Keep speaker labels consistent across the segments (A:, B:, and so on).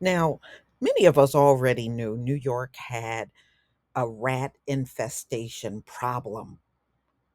A: Now, many of us already knew New York had a rat infestation problem,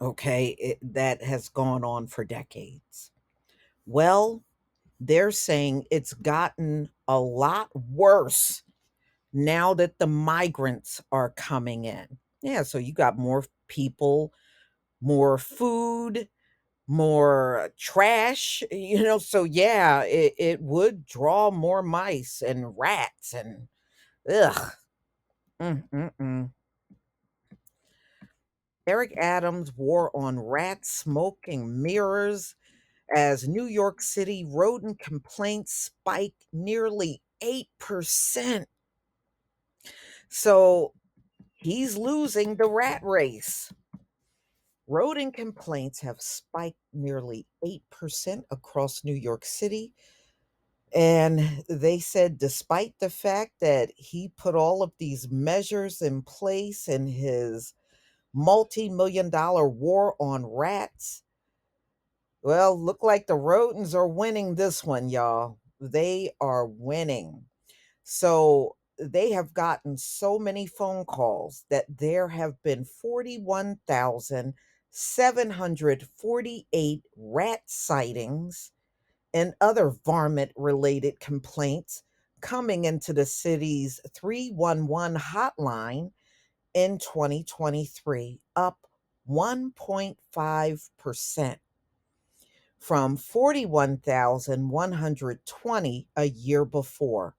A: okay, that has gone on for decades. Well, they're saying it's gotten a lot worse now that the migrants are coming in. Yeah, so you got more people, more food, more trash, so yeah, it would draw more mice and rats and ugh. Mm-mm-mm. Eric Adams' war on rats, smoking mirrors as New York City rodent complaints spike nearly 8%. So he's losing the rat race. Rodent complaints have spiked nearly 8% across New York City. And they said, despite the fact that he put all of these measures in place in his multi-million dollar war on rats, well, look like the rodents are winning this one, y'all. They are winning. So they have gotten so many phone calls that there have been 41,748 rat sightings and other varmint related complaints coming into the city's 311 hotline in 2023, up 1.5% from 41,120 a year before,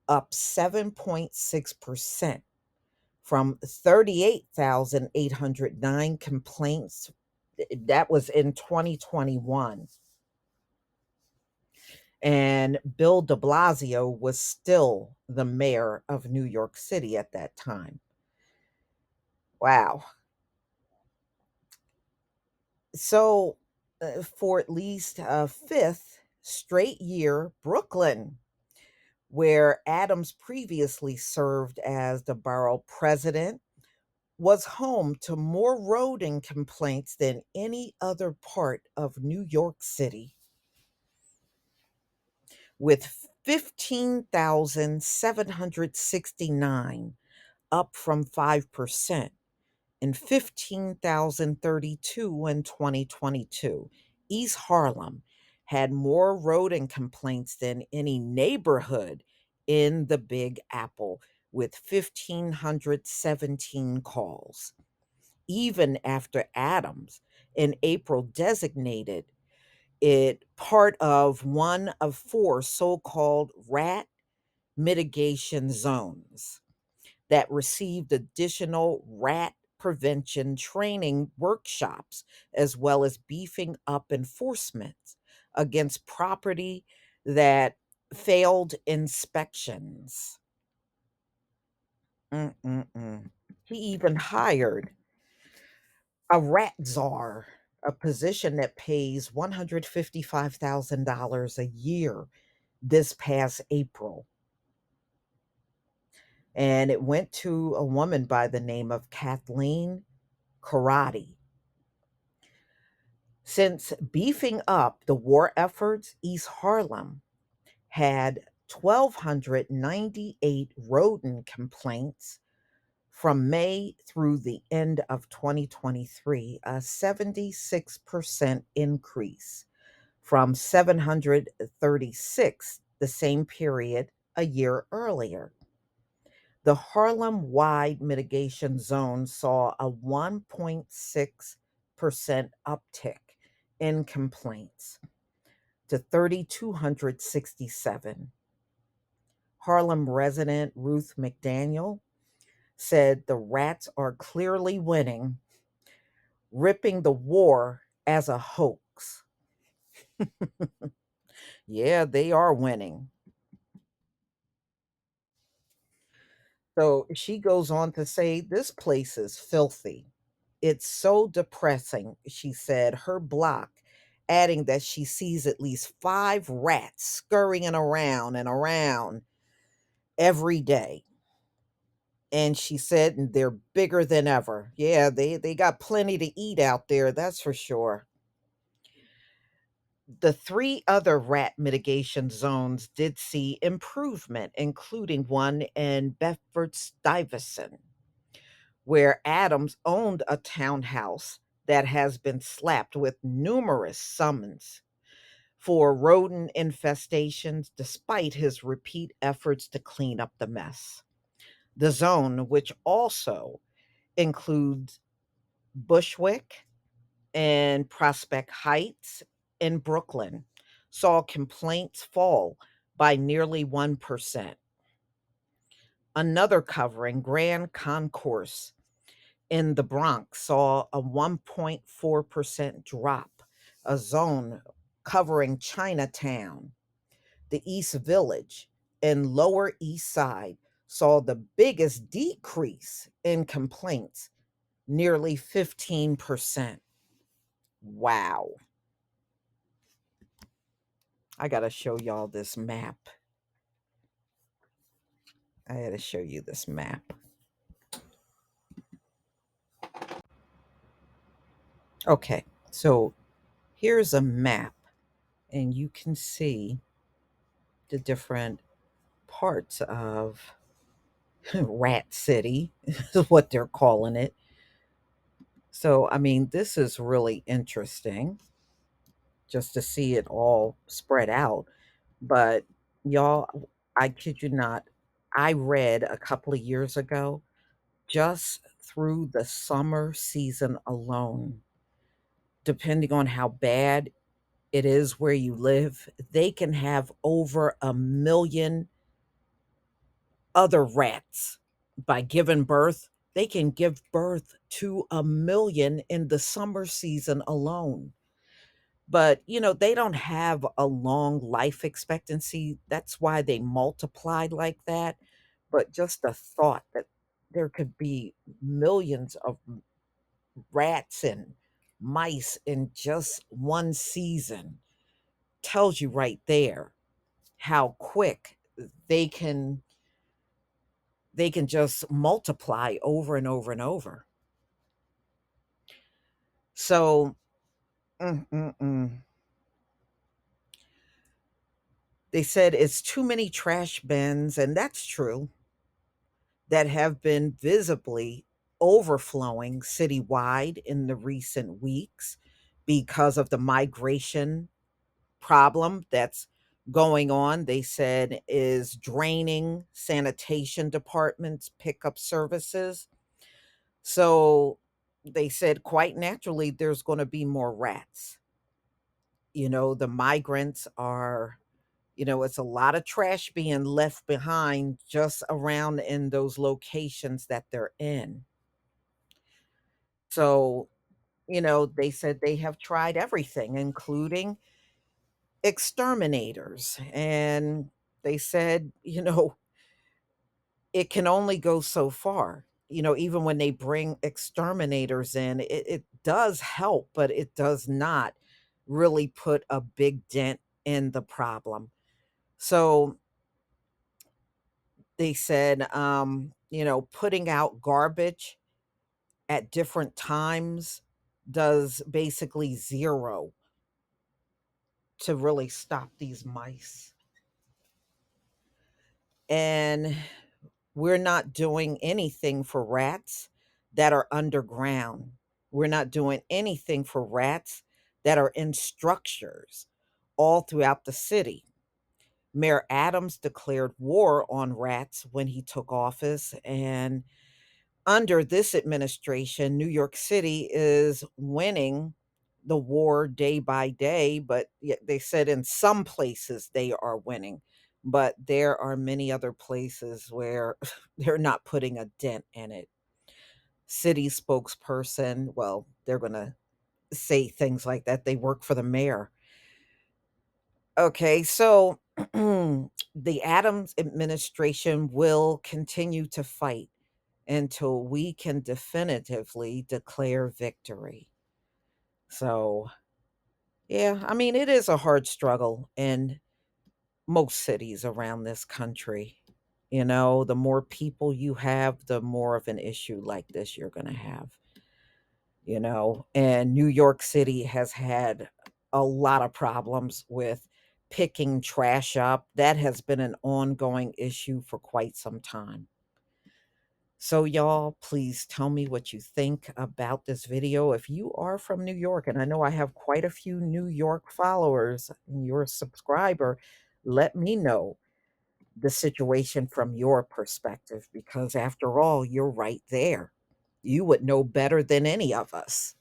A: up 7.6% from 38,809 complaints. That was in 2021. And Bill de Blasio was still the mayor of New York City at that time. Wow. So, for at least a fifth straight year, Brooklyn, where Adams previously served as the borough president, was home to more rodent complaints than any other part of New York City, with 15,769, up from 5%, and 15,032 in 2022. East Harlem had more rodent complaints than any neighborhood in the Big Apple, with 1,517 calls. Even after Adams in April designated it part of one of four so called rat mitigation zones that received additional rat prevention training workshops, as well as beefing up enforcement against property that failed inspections. Mm-mm-mm. He even hired a rat czar, a position that pays $155,000 a year this past April. And it went to a woman by the name of Kathleen Karate. Since beefing up the war efforts, East Harlem had 1,298 rodent complaints from May through the end of 2023, a 76% increase from 736 the same period a year earlier. The Harlem wide mitigation zone saw a 1.6% uptick in complaints to 3,267. Harlem resident Ruth McDaniel said the rats are clearly winning, ripping the war as a hoax. Yeah, they are winning. So she goes on to say, this place is filthy. It's so depressing, she said, her block, adding that she sees at least five rats scurrying around and around every day. And she said, and they're bigger than ever. Yeah, they got plenty to eat out there, that's for sure. The three other rat mitigation zones did see improvement, including one in Bedford Stuyvesant, where Adams owned a townhouse that has been slapped with numerous summons for rodent infestations despite his repeat efforts to clean up the mess. The zone, which also includes Bushwick and Prospect Heights in Brooklyn, saw complaints fall by nearly 1%. Another covering, Grand Concourse in the Bronx, saw a 1.4% drop. A zone covering Chinatown, the East Village, and Lower East Side saw the biggest decrease in complaints, nearly 15%. Wow. I got to show y'all this map. I got to show you this map. Okay, so here's a map, and you can see the different parts of Rat City, is what they're calling it. So, I mean, this is really interesting just to see it all spread out. But y'all, I kid you not, I read a couple of years ago, just through the summer season alone, depending on how bad it is where you live, they can have over a million other rats by giving birth. They can give birth to a million in the summer season alone. But, they don't have a long life expectancy. That's why they multiplied like that. But just the thought that there could be millions of rats and mice in just one season tells you right there how quick they can they can just multiply over and over and over. So, mm, mm, mm. They said it's too many trash bins, and that's true, that have been visibly overflowing citywide in the recent weeks because of the migration problem that's going on. They said is draining sanitation departments, pickup services. So they said quite naturally there's going to be more rats. The migrants are, it's a lot of trash being left behind just around in those locations that they're in. So, they said they have tried everything, including exterminators. And they said, it can only go so far. Even when they bring exterminators in, it does help, but it does not really put a big dent in the problem. So they said, putting out garbage at different times does basically zero to really stop these mice. And we're not doing anything for rats that are underground. We're not doing anything for rats that are in structures all throughout the city. Mayor Adams declared war on rats when he took office. And under this administration, New York City is winning the war day by day, but yet they said in some places they are winning. But there are many other places where they're not putting a dent in it. City spokesperson, well, they're going to say things like that. They work for the mayor. Okay, so the Adams administration will continue to fight until we can definitively declare victory. So, yeah, I mean, it is a hard struggle in most cities around this country. The more people you have, the more of an issue like this you're going to have, and New York City has had a lot of problems with picking trash up. That has been an ongoing issue for quite some time. So, y'all, please tell me what you think about this video. If you are from New York, and I know I have quite a few New York followers and you're a subscriber, let me know the situation from your perspective because, after all, you're right there. You would know better than any of us.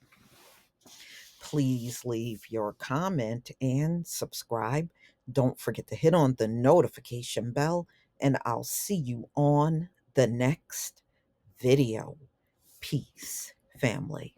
A: Please leave your comment and subscribe. Don't forget to hit on the notification bell, and I'll see you on the next video. Peace, family.